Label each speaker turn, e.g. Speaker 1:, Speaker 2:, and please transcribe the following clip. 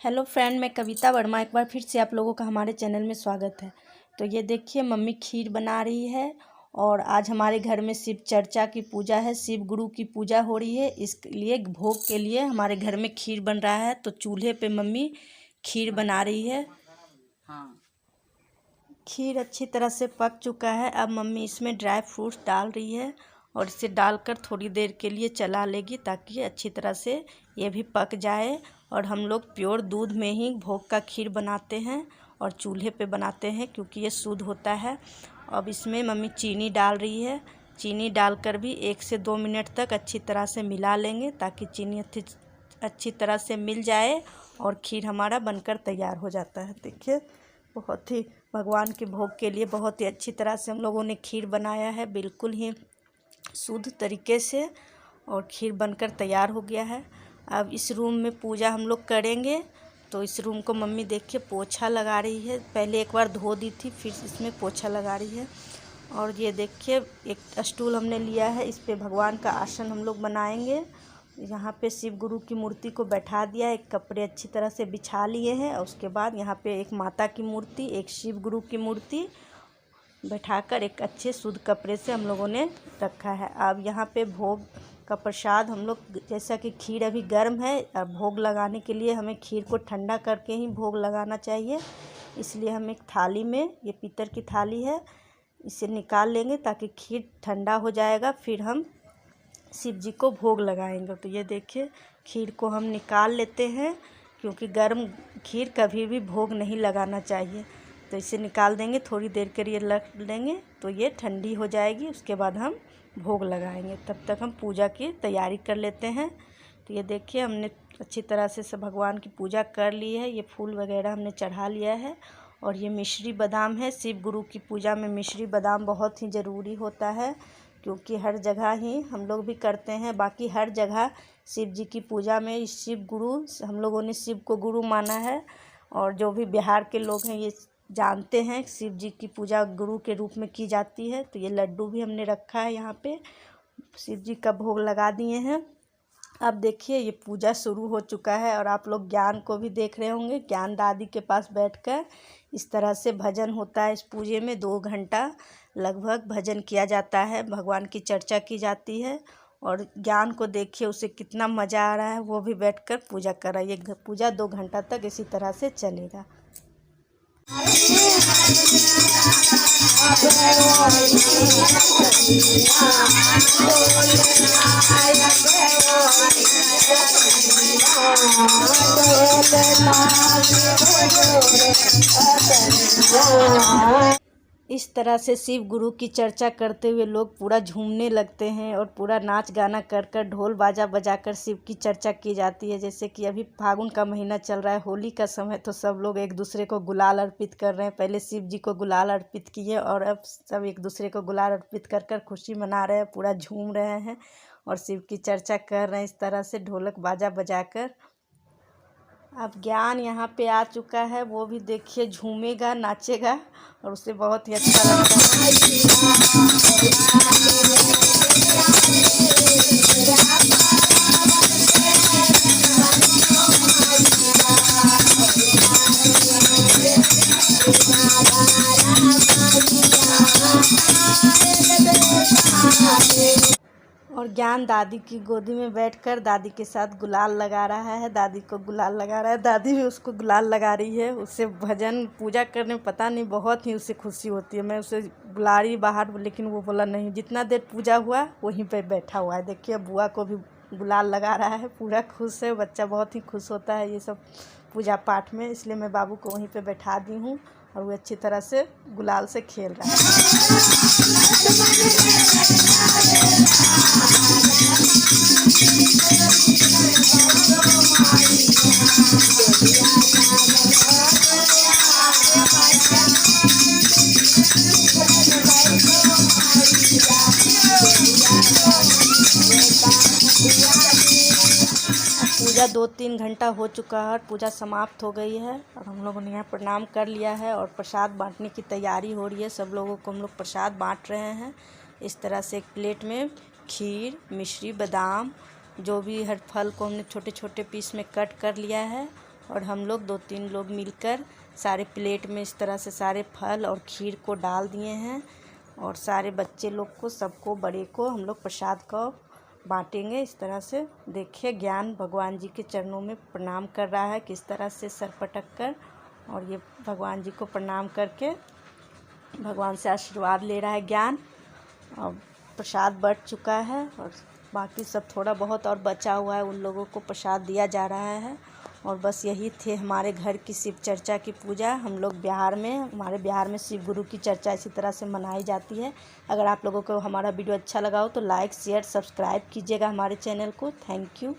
Speaker 1: Hello friend, मैं कविता वर्मा एक बार फिर से आप लोगों का हमारे चैनल में स्वागत है। तो ये देखिए, मम्मी खीर बना रही है और आज हमारे घर में शिव चर्चा की पूजा है, शिव गुरु की पूजा हो रही है। इसलिए भोग के लिए हमारे घर में खीर बन रहा है। तो चूल्हे पे मम्मी खीर बना रही है। खीर अच्छी तरह से पक चुका है। अब मम्मी इसमें ड्राई फ्रूट्स डाल रही है और इसे डालकर थोड़ी देर के लिए चला लेगी ताकि अच्छी तरह से ये भी पक जाए। और हम लोग प्योर दूध में ही भोग का खीर बनाते हैं और चूल्हे पे बनाते हैं क्योंकि ये शुद्ध होता है। अब इसमें मम्मी चीनी डाल रही है। चीनी डालकर भी 1 से 2 मिनट तक अच्छी तरह से मिला लेंगे ताकि चीनी अच्छी तरह से मिल जाए और खीर हमारा बनकर तैयार हो जाता है। देखिए, बहुत ही भगवान के भोग के लिए बहुत ही अच्छी तरह से हम लोगों ने खीर बनाया है, बिल्कुल ही शुद्ध तरीके से, और खीर बनकर तैयार हो गया है। अब इस रूम में पूजा हम लोग करेंगे। तो इस रूम को मम्मी देखिए पोछा लगा रही है। पहले एक बार धो दी थी, फिर इसमें पोछा लगा रही है। और ये देखिए, एक स्टूल हमने लिया है, इस पे भगवान का आसन हम लोग बनाएंगे। यहाँ पे शिव गुरु की मूर्ति को बैठा दिया, एक कपड़े अच्छी तरह से बिछा लिए हैं और उसके बाद यहाँ पे एक माता की मूर्ति, एक शिव गुरु की मूर्ति बैठाकर एक अच्छे शुद्ध कपड़े से हम लोगों ने रखा है। अब यहाँ पे भोग का प्रसाद हम लोग, जैसा कि खीर अभी गर्म है और भोग लगाने के लिए हमें खीर को ठंडा करके ही भोग लगाना चाहिए, इसलिए हम एक थाली में, ये पीतल की थाली है, इसे निकाल लेंगे ताकि खीर ठंडा हो जाएगा, फिर हम शिव जी को भोग लगाएंगे। तो ये देखिए, खीर को हम निकाल लेते हैं क्योंकि गर्म खीर कभी भी भोग नहीं लगाना चाहिए। तो इसे निकाल देंगे, थोड़ी देर के लिए रख देंगे तो ये ठंडी हो जाएगी, उसके बाद हम भोग लगाएंगे। तब तक हम पूजा की तैयारी कर लेते हैं। तो ये देखिए, हमने अच्छी तरह से सब भगवान की पूजा कर ली है। ये फूल वगैरह हमने चढ़ा लिया है और ये मिश्री बादाम है। शिव गुरु की पूजा में मिश्री बादाम बहुत ही ज़रूरी होता है क्योंकि हर जगह ही हम लोग भी करते हैं, बाकी हर जगह शिव जी की पूजा में शिव गुरु, हम लोगों ने शिव को गुरु माना है। और जो भी बिहार के लोग हैं ये जानते हैं शिव जी की पूजा गुरु के रूप में की जाती है। तो ये लड्डू भी हमने रखा है, यहाँ पे शिव जी का भोग लगा दिए हैं। अब देखिए, ये पूजा शुरू हो चुका है और आप लोग ज्ञान को भी देख रहे होंगे। ज्ञान दादी के पास बैठकर इस तरह से भजन होता है। इस पूजे में 2 घंटा लगभग भजन किया जाता है, भगवान की चर्चा की जाती है। और ज्ञान को देखिए, उसे कितना मज़ा आ रहा है, वो भी बैठकर पूजा कर रहा है। ये पूजा 2 घंटा तक इसी तरह से चलेगा। इस तरह से शिव गुरु की चर्चा करते हुए लोग पूरा झूमने लगते हैं और पूरा नाच गाना कर कर, ढोल बाजा बजाकर शिव की चर्चा की जाती है। जैसे कि अभी फागुन का महीना चल रहा है, होली का समय, तो सब लोग एक दूसरे को गुलाल अर्पित कर रहे हैं। पहले शिव जी को गुलाल अर्पित किए और अब सब एक दूसरे को गुलाल अर्पित कर कर खुशी मना रहे हैं, पूरा झूम रहे हैं और शिव की चर्चा कर रहे हैं इस तरह से ढोलक बाजा बजाकर। अब ज्ञान यहाँ पे आ चुका है, वो भी देखिए झूमेगा, नाचेगा और उसे बहुत ही अच्छा लगता है। और ज्ञान दादी की गोदी में बैठकर दादी के साथ गुलाल लगा रहा है, दादी को गुलाल लगा रहा है, दादी भी उसको गुलाल लगा रही है। उसे भजन पूजा करने में पता नहीं बहुत ही उसे खुशी होती है। मैं उसे बुला रही बाहर, लेकिन वो बोला नहीं, जितना देर पूजा हुआ वहीं पे बैठा हुआ है। देखिए, बुआ को भी गुलाल लगा रहा है, पूरा खुश है। बच्चा बहुत ही खुश होता है ये सब पूजा पाठ में, इसलिए मैं बाबू को वहीं पे बैठा दी हूँ और वो अच्छी तरह से गुलाल से खेल रहा है। पूजा 2-3 घंटा हो चुका है और पूजा समाप्त हो गई है और हम लोगों ने यहाँ प्रणाम कर लिया है और प्रसाद बांटने की तैयारी हो रही है। सब लोगों को हम लोग प्रसाद बांट रहे हैं। इस तरह से एक प्लेट में खीर, मिश्री, बादाम, जो भी हर फल को हमने छोटे छोटे पीस में कट कर लिया है और हम लोग 2-3 लोग मिलकर सारे प्लेट में इस तरह से सारे फल और खीर को डाल दिए हैं और सारे बच्चे लोग को, सबको, बड़े को हम लोग प्रसाद को बांटेंगे। इस तरह से देखिए ज्ञान भगवान जी के चरणों में प्रणाम कर रहा है किस तरह से सर पटक कर, और ये भगवान जी को प्रणाम करके भगवान से आशीर्वाद ले रहा है ज्ञान। और प्रसाद बँट चुका है और बाकी सब थोड़ा बहुत और बचा हुआ है, उन लोगों को प्रसाद दिया जा रहा है। और बस यही थे हमारे घर की शिव चर्चा की पूजा। हम लोग हमारे बिहार में शिव गुरु की चर्चा इसी तरह से मनाई जाती है। अगर आप लोगों को हमारा वीडियो अच्छा लगा हो तो लाइक शेयर सब्सक्राइब कीजिएगा हमारे चैनल को। Thank you.